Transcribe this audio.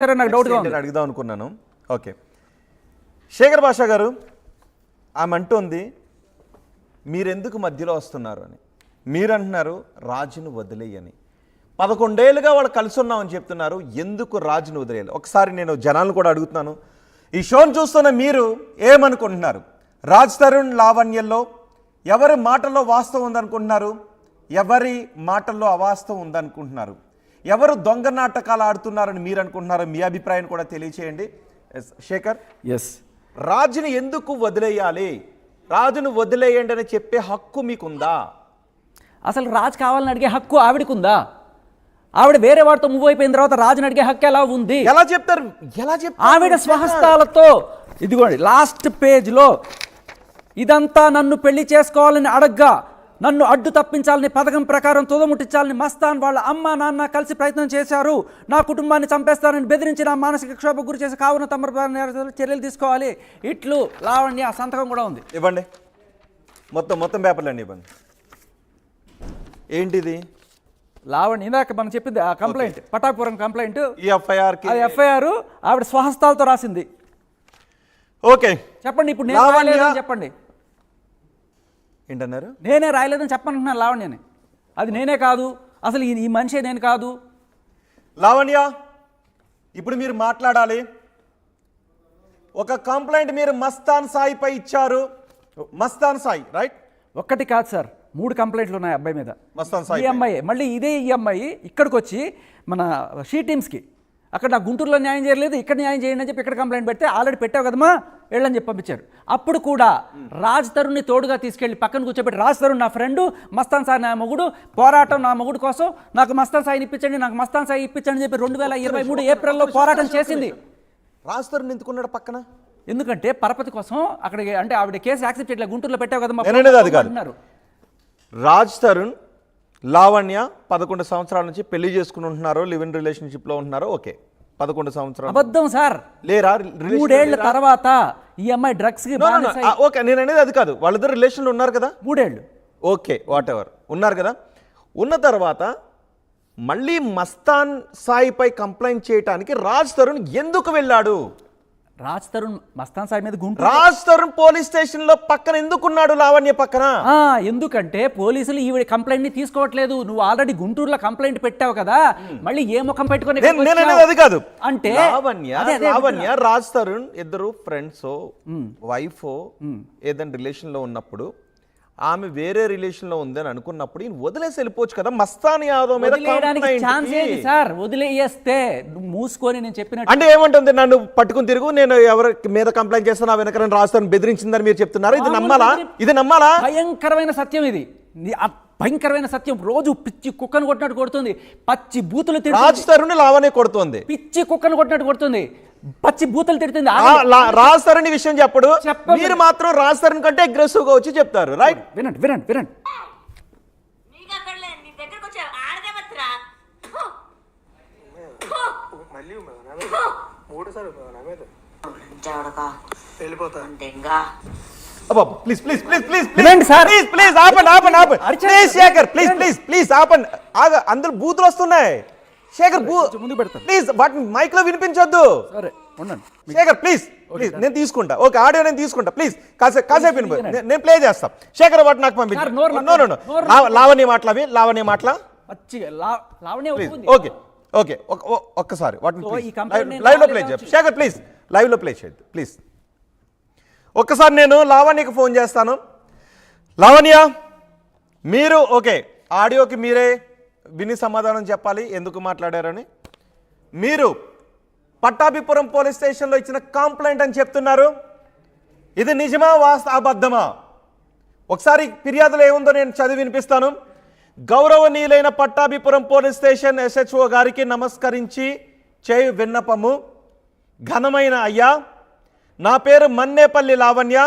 నాకు డౌట్గా ఉంది. అడుగుదాం అనుకున్నాను. ఓకే, శేఖర్ భాషా గారు, ఆమె అంటోంది మీరెందుకు మధ్యలో వస్తున్నారు అని. మీరు అంటున్నారు రాజును వదిలేయని. 11 ఏళ్ళుగా వాళ్ళు కలిసి ఉన్నామని చెప్తున్నారు. ఎందుకు రాజును వదిలేయాలి? ఒకసారి నేను జనాలను కూడా అడుగుతున్నాను, ఈ షోను చూస్తున్న మీరు ఏమనుకుంటున్నారు? రాజ్ తరుణ్ లావణ్యంలో ఎవరి మాటల్లో వాస్తవం ఉందనుకుంటున్నారు, ఎవరి మాటల్లో అవాస్తవం ఉందనుకుంటున్నారు, ఎవరు దొంగ నాటకాలు ఆడుతున్నారని మీరు అనుకుంటున్నారు? మీ అభిప్రాయాన్ని కూడా తెలియచేయండి. శేఖర్, రాజుని ఎందుకు వదిలేయాలి? రాజును వదిలేయండి అని చెప్పే హక్కు మీకుందా? అసలు రాజు కావాలని అడిగే హక్కు ఆవిడకుందా? ఆవిడ వేరే వాడితో మూవ్ అయిపోయిన తర్వాత రాజుని అడిగే హక్కు ఎలా ఉంది? ఎలా చెప్తారు? ఆవిడ స్వహస్తాలతో, ఇదిగోండి లాస్ట్ పేజ్లో, ఇదంతా నన్ను పెళ్లి చేసుకోవాలని అడగ్గా, నన్ను అడ్డు తప్పించాలని పథకం ప్రకారం తుదముట్టించాలని మస్తాన్ వాళ్ళ అమ్మ నాన్న కలిసి ప్రయత్నం చేశారు. నా కుటుంబాన్ని చంపేస్తారని బెదిరించి నా మానసిక క్షోభకు గురి చేసి కావున తమ చర్యలు తీసుకోవాలి. ఇట్లు లావణ్య సంతకం కూడా ఉంది. ఇవ్వండి, మొత్తం పేపర్లు అండి ఇవ్వండి. ఏంటిది? లావణ్య ఇందాక మనం చెప్పింది ఆ కంప్లైంట్, పటాపురం కంప్లైంట్, ఈ ఎఫ్ఐఆర్ ఆవిడ స్వహస్తాలతో రాసింది. ఓకే, చెప్పండి. ఇప్పుడు నేను రాయలేదని చెప్పండి. ఏంటన్నారు? నేనే రాయలేదని చెప్పమంటున్నాను లావణ్యని. అది నేనే కాదు, అసలు ఈ మనిషే నేను కాదు. లావణ్య, ఇప్పుడు మీరు మాట్లాడాలి. ఒక కంప్లైంట్ మీరు మస్తాన్ సాయిపై ఇచ్చారు. మస్తాన్ సాయి, రైట్? ఒక్కటి కాదు సార్, 3 కంప్లైంట్లు ఉన్నాయి అబ్బాయి మీద. మస్తాన్ సాయి ఈ అమ్మాయి, మళ్ళీ ఇదే ఈ అమ్మాయి ఇక్కడికి వచ్చి మన షీ టీమ్స్కి, అక్కడ నా గుంటూరులో న్యాయం చేయలేదు, ఇక్కడ న్యాయం చేయండి అని చెప్పి ఇక్కడ కంప్లైంట్ పెడితే ఆల్రెడీ పెట్టావు కదమ్మా వెళ్ళని చెప్పి పంపించారు. అప్పుడు కూడా రాజ్ తరుణ్ని తోడుగా తీసుకెళ్ళి పక్కన కూర్చోబెట్టి, రాజ్ తరుణ్ నా ఫ్రెండు, మస్తాన్ సాయి నా మొగుడు, పోరాటం నా మొగుడు కోసం, నాకు మస్తాన్ సాయిని ఇప్పించండి, నాకు మస్తాన్ సాయి ఇప్పించండి చెప్పి 2023 ఏప్రిల్లో పోరాటం చేసింది. రాజ్ తరుణ్ ఎందుకున్నాడు పక్కన? ఎందుకంటే పరపతి కోసం అక్కడికి, అంటే ఆవిడ కేసు యాక్సెప్ట్ చేయట్లేదు, గుంటూరులో పెట్టావు కదమ్మా. రాజ్ తరుణ్ లావణ్య 11 సంవత్సరాల నుంచి పెళ్లి చేసుకుని ఉంటున్నారు, లివ్ ఇన్ రిలేషన్షిప్ లో ఉంటున్నారు. ఓకే, 11 సంవత్సరాలు అబద్ధం సార్. లేరా? 3 ఏళ్ల తర్వాత ఈ అమ్మాయి డ్రగ్స్ కి ఓకే, నేను అనేది అది కాదు. వాళ్ళిద్దరు రిలేషన్ లో ఉన్నారు కదా 3 ఏళ్ళు. ఓకే, వాట్ ఎవర్ ఉన్నారు కదా. ఉన్న తర్వాత మళ్ళీ మస్తాన్ సాయిపై కంప్లైంట్ చేయడానికి రాజ్ తరుణ్ ఎందుకు వెళ్ళాడు? రాజ్ తరుణ్ మస్తాన్ సాయి మీద రాజ్ తరుణ్ పోలీస్ స్టేషన్ లో పక్కన ఎందుకున్నాడు? లావణ్య పక్కన. ఎందుకంటే పోలీసులు ఈవిడ కంప్లైంట్ ని తీసుకోవట్లేదు. నువ్వు ఆల్రెడీ గుంటూరులో కంప్లైంట్ పెట్టావు కదా, మళ్ళీ ఏ ముఖం పెట్టుకుని అది కాదు. అంటే లావణ్య రాజ్ తరుణ్ ఇద్దరు ఫ్రెండ్స్, వైఫ్ ఏదైనా రిలేషన్ లో ఉన్నప్పుడు, ఆమె వేరే రిలేషన్ లో ఉందని అనుకున్నప్పుడు వదిలేసి వెళ్ళిపోవచ్చు కదా. మస్తాన్ యాదవ్ మీద సార్ వదిలేస్తే మూసుకొని నేను చెప్పినట్టు అంటే ఏమంటుంది? నన్ను పట్టుకుని తిరుగు, నేను ఎవరి మీద కంప్లైంట్ చేస్తాను, ఆ వెనక రాస్తాను బెదిరించిందని మీరు చెప్తున్నారు. ఇది నమ్మాలా? ఇది నమ్మాలా? భయంకరమైన సత్యం ఇది, భయంకరమైన సత్యం. రోజు పిచ్చి కుక్కను కొట్టినట్టు కొడుతుంది, పచ్చి బూతులు తిడుతుంది. రాజ్ తరుణ్ లావణ్య కొడుతుంది, పిచ్చి కుక్కను కొట్టినట్టు కొడుతుంది, పచ్చి బూతులు తిడుతుంది. రాజ్ తరుణ్ విషయం చెప్పడు, మీరు మాత్రం రాజ్ తరుణ్ కంటే అగ్రెసివ్ గా వచ్చి చెప్తారు. రైట్? వినండి వినండి వినండి. Please please please please please please please ఆపండి ఆపండి ఆపండి please Shekhar, please please please ఆపండి. అందులో బూతులు వస్తున్నాయి. శేఖర్ ముందు పెడతాను ప్లీజ్, వాటిని మైక్ లో వినిపించొద్దు. శేఖర్ ప్లీజ్ ప్లీజ్, నేను తీసుకుంటా. ఓకే, ఆడియో నేను తీసుకుంటా. ప్లీజ్ కాసేపు వినిపి, నేను ప్లే చేస్తా. శేఖర్ వాటి నాకు పంపించు. లావణ్య మాటలవి, లావణ్య మాటల. ఓకే ఓకే, ఒక్కసారి వాటిని లైవ్ లో ప్లే చేయండి. శేఖర్ ప్లీజ్ లైవ్ లో ప్లే చేయండి ప్లీజ్. ఒక్కసారి నేను లావణ్యకి ఫోన్ చేస్తాను. లావణ్య, మీరు ఓకే, ఆడియోకి మీరే విని సమాధానం చెప్పాలి ఎందుకు మాట్లాడారని. మీరు పట్టాభిపురం పోలీస్ స్టేషన్లో ఇచ్చిన కంప్లైంట్ అని చెప్తున్నారు, ఇది నిజమా అబద్ధమా? ఒకసారి ఫిర్యాదులు ఏముందో నేను చదివి వినిపిస్తాను. గౌరవనీయులైన పట్టాభిపురం పోలీస్ స్టేషన్ SHO గారికి నమస్కరించి చేయు విన్నపము. ఘనమైన అయ్యా, నా పేరు మన్నేపల్లి లావణ్య.